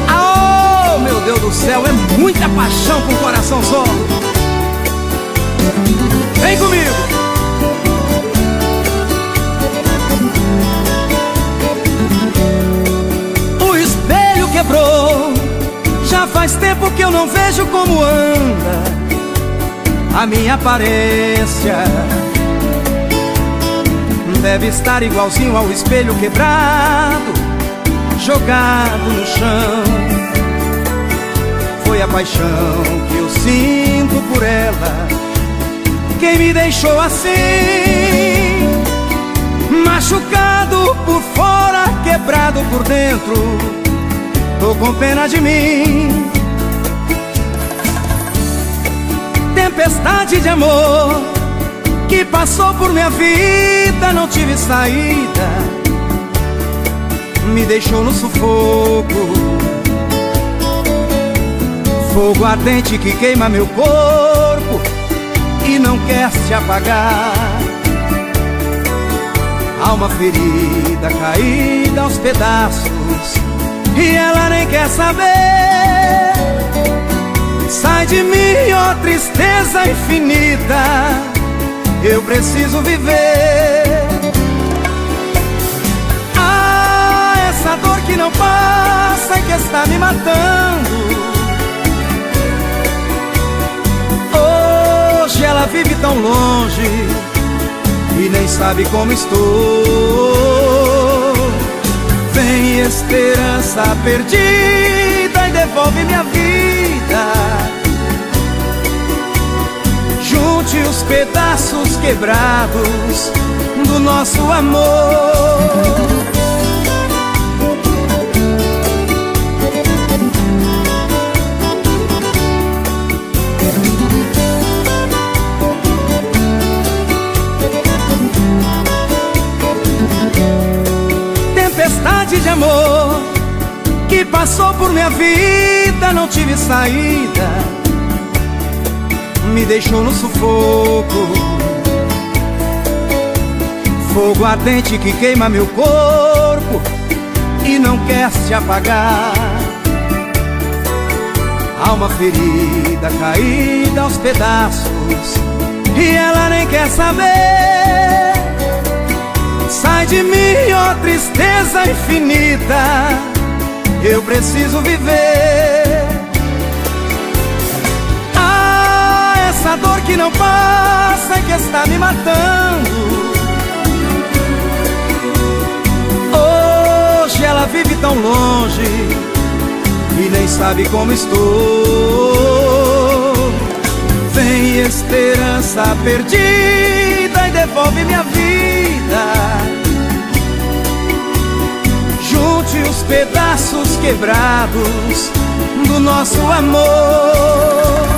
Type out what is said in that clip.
Oh, meu Deus do céu, é muita paixão com o coração só. Vem comigo. O espelho quebrou, já faz tempo que eu não vejo como anda a minha aparência. Deve estar igualzinho ao espelho quebrado, jogado no chão. Foi a paixão que eu sinto por ela quem me deixou assim, machucado por fora, quebrado por dentro. Tô com pena de mim. Tempestade de amor que passou por minha vida, não tive saída, me deixou no sufoco. Fogo ardente que queima meu corpo e não quer se apagar. Alma ferida, caída aos pedaços, e ela nem quer saber. Sai de mim, ó tristeza infinita, eu preciso viver. Ah, essa dor que não passa e que está me matando. Hoje ela vive tão longe e nem sabe como estou. Vem esperança perdida e devolve minha vida. Junte os pedaços quebrados do nosso amor. Tempestade de amor que passou por minha vida, não tive saída, me deixou no sufoco. Fogo ardente que queima meu corpo e não quer se apagar. Alma ferida, caída aos pedaços, e ela nem quer saber. Sai de mim, ó tristeza infinita, eu preciso viver. Ah, essa dor que não passa e que está me matando. Hoje ela vive tão longe e nem sabe como estou. Vem esperança perdida e devolve minha vida. Junte os pedaços quebrados do nosso amor.